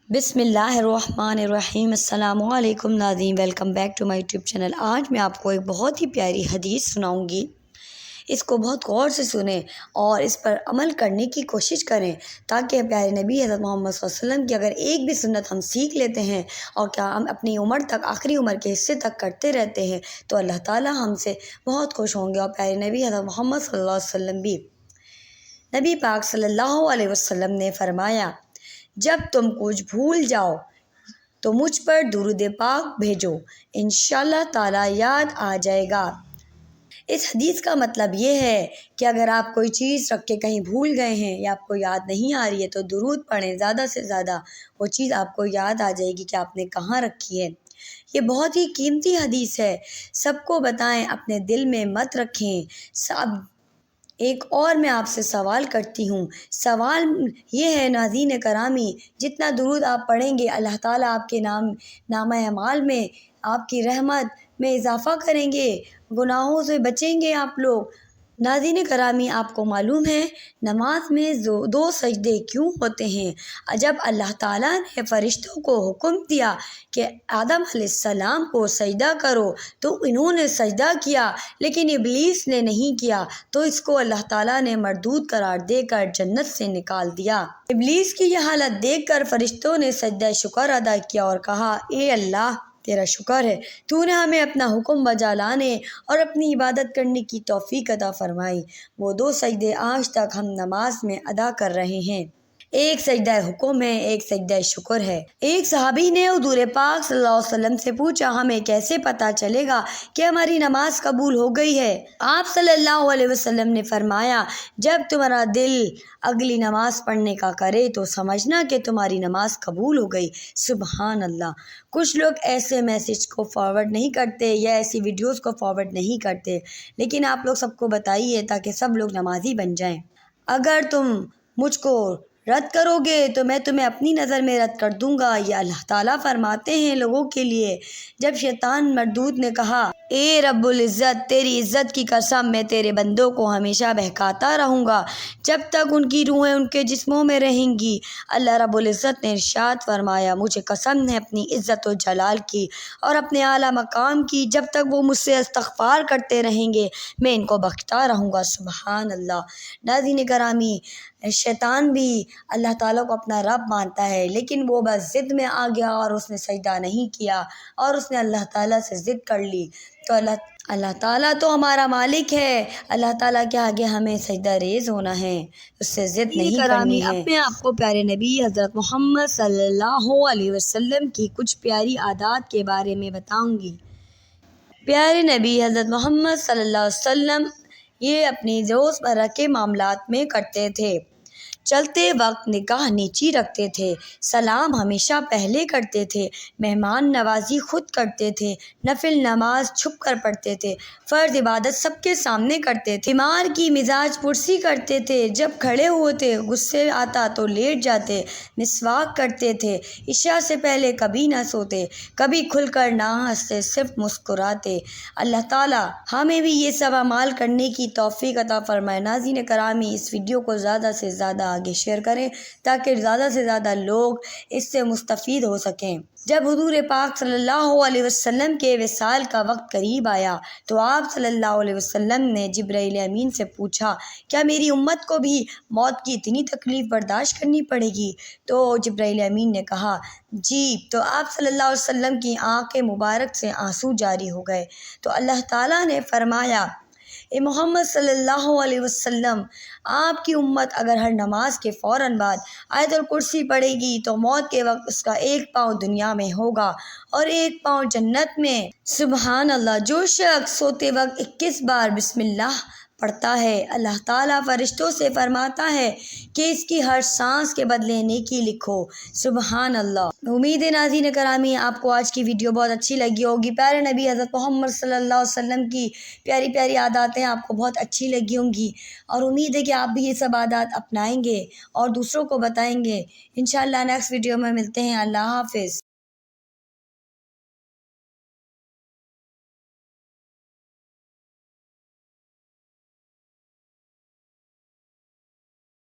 بسم اللہ الرحمن الرحیم۔ السلام علیکم ناظرین، welcome back to my YouTube channel. آج میں آپ کو ایک بہت ہی پیاری حدیث سناؤں گی۔ اس کو بہت غور سے سنیں اور اس پر عمل کرنے کی کوشش کریں تاکہ پیارے نبی حضرت محمد صلی اللہ علیہ وسلم کی اگر ایک بھی سنت ہم سیکھ لیتے ہیں اور کیا ہم اپنی عمر تک، آخری عمر کے حصے تک کرتے رہتے ہیں تو اللہ تعالیٰ ہم سے بہت خوش ہوں گے، اور پیارے نبی حضرت محمد صلی اللہ علیہ وسلم بھی۔ نبی پاک صلی اللہ علیہ وسلم نے فرمایا، جب تم کچھ بھول جاؤ تو مجھ پر درود پاک بھیجو، انشاءاللہ تعالیٰ یاد آ جائے گا۔ اس حدیث کا مطلب یہ ہے کہ اگر آپ کوئی چیز رکھ کے کہیں بھول گئے ہیں یا آپ کو یاد نہیں آ رہی ہے تو درود پڑھیں، زیادہ سے زیادہ وہ چیز آپ کو یاد آ جائے گی کہ آپ نے کہاں رکھی ہے۔ یہ بہت ہی قیمتی حدیث ہے، سب کو بتائیں، اپنے دل میں مت رکھیں۔ ایک اور میں آپ سے سوال کرتی ہوں، سوال یہ ہے ناظرین کرامی، جتنا درود آپ پڑھیں گے اللہ تعالیٰ آپ کے نامہ اعمال میں آپ کی رحمت میں اضافہ کریں گے، گناہوں سے بچیں گے آپ لوگ۔ ناظرین کرامی، آپ کو معلوم ہے نماز میں دو سجدے کیوں ہوتے ہیں؟ جب اللہ تعالیٰ نے فرشتوں کو حکم دیا کہ آدم علیہ السلام کو سجدہ کرو تو انہوں نے سجدہ کیا، لیکن ابلیس نے نہیں کیا، تو اس کو اللہ تعالیٰ نے مردود قرار دے کر جنت سے نکال دیا۔ ابلیس کی یہ حالت دیکھ کر فرشتوں نے سجدہ شکر ادا کیا اور کہا، اے اللہ، تیرا شکر ہے، تو نے ہمیں اپنا حکم بجا لانے اور اپنی عبادت کرنے کی توفیق عطا فرمائی۔ وہ دو سجدے آج تک ہم نماز میں ادا کر رہے ہیں، ایک سجدہ حکم ہے، ایک سجدہ شکر ہے۔ ایک صحابی نے حضور پاک صلی اللہ علیہ وسلم سے پوچھا، ہمیں کیسے پتہ چلے گا کہ ہماری نماز قبول ہو گئی ہے؟ آپ صلی اللہ علیہ وسلم نے فرمایا، جب تمہارا دل اگلی نماز پڑھنے کا کرے تو سمجھنا کہ تمہاری نماز قبول ہو گئی۔ سبحان اللہ۔ کچھ لوگ ایسے میسج کو فارورڈ نہیں کرتے یا ایسی ویڈیوز کو فارورڈ نہیں کرتے، لیکن آپ لوگ سب کو بتائیے تاکہ سب لوگ نمازی بن جائیں۔ اگر تم مجھ کو رد کرو گے تو میں تمہیں اپنی نظر میں رد کر دوں گا۔ یہ اللہ تعالیٰ فرماتے ہیں لوگوں کے لیے۔ جب شیطان مردود نے کہا، اے رب العزت، تیری عزت کی قسم، میں تیرے بندوں کو ہمیشہ بہکاتا رہوں گا جب تک ان کی روحیں ان کے جسموں میں رہیں گی۔ اللہ رب العزت نے ارشاد فرمایا، مجھے قسم ہے اپنی عزت و جلال کی اور اپنے اعلیٰ مقام کی، جب تک وہ مجھ سے استغفار کرتے رہیں گے میں ان کو بخشتا رہوں گا۔ سبحان اللہ۔ ناظرین کرامی، شیطان بھی اللہ تعالیٰ کو اپنا رب مانتا ہے، لیکن وہ بس ضد میں آ گیا اور اس نے سجدہ نہیں کیا اور اس نے اللہ تعالیٰ سے ضد کر لی۔ تو اللہ تعالیٰ تو ہمارا مالک ہے، اللہ تعالیٰ کے آگے ہمیں سجدہ ریز ہونا ہے، اس سے ضد نہیں کرنی ہے۔ اب میں آپ کو پیارے نبی حضرت محمد صلی اللہ علیہ وسلم کی کچھ پیاری عادات کے بارے میں بتاؤں گی۔ پیارے نبی حضرت محمد صلی اللہ علیہ وسلم یہ اپنی روزمرہ کے معاملات میں کرتے تھے۔ چلتے وقت نگاہ نیچی رکھتے تھے، سلام ہمیشہ پہلے کرتے تھے، مہمان نوازی خود کرتے تھے، نفل نماز چھپ کر پڑھتے تھے، فرض عبادت سب کے سامنے کرتے تھے، بیمار کی مزاج پرسی کرتے تھے، جب کھڑے ہوتے غصے آتا تو لیٹ جاتے، مسواک کرتے تھے، عشاء سے پہلے کبھی نہ سوتے، کبھی کھل کر نہ ہنستے، صرف مسکراتے۔ اللہ تعالیٰ ہمیں بھی یہ سب اعمال کرنے کی توفیق عطا فرمائے۔ ناظرین کرامی، اس ویڈیو کو زیادہ سے زیادہ آگے شیئر کریں تاکہ زیادہ سے زیادہ لوگ اس سے مستفید ہو سکیں۔ جب حضور پاک صلی اللہ علیہ وسلم کے وصال کا وقت قریب آیا تو آپ صلی اللہ علیہ وسلم نے جبرائیل امین سے پوچھا، کیا میری امت کو بھی موت کی اتنی تکلیف برداشت کرنی پڑے گی؟ تو جبرائیل امین نے کہا، جی۔ تو آپ صلی اللہ علیہ وسلم کی آنکھ مبارک سے آنسو جاری ہو گئے۔ تو اللہ تعالیٰ نے فرمایا، اے محمد صلی اللہ علیہ وسلم، آپ کی امت اگر ہر نماز کے فوراً بعد آیت الکرسی پڑھے گی تو موت کے وقت اس کا ایک پاؤں دنیا میں ہوگا اور ایک پاؤں جنت میں۔ سبحان اللہ۔ جو شخص سوتے وقت 21 بار بسم اللہ پڑھتا ہے، اللہ تعالیٰ فرشتوں سے فرماتا ہے کہ اس کی ہر سانس کے بدلے نیکی لکھو۔ سبحان اللہ۔ امید ہے ناظرین کرامی آپ کو آج کی ویڈیو بہت اچھی لگی ہوگی۔ پیارے نبی حضرت محمد صلی اللہ علیہ وسلم کی پیاری پیاری عاداتیں آپ کو بہت اچھی لگی ہوں گی، اور امید ہے کہ آپ بھی یہ سب عادات اپنائیں گے اور دوسروں کو بتائیں گے۔ انشاءاللہ نیکسٹ ویڈیو میں ملتے ہیں۔ اللہ حافظ۔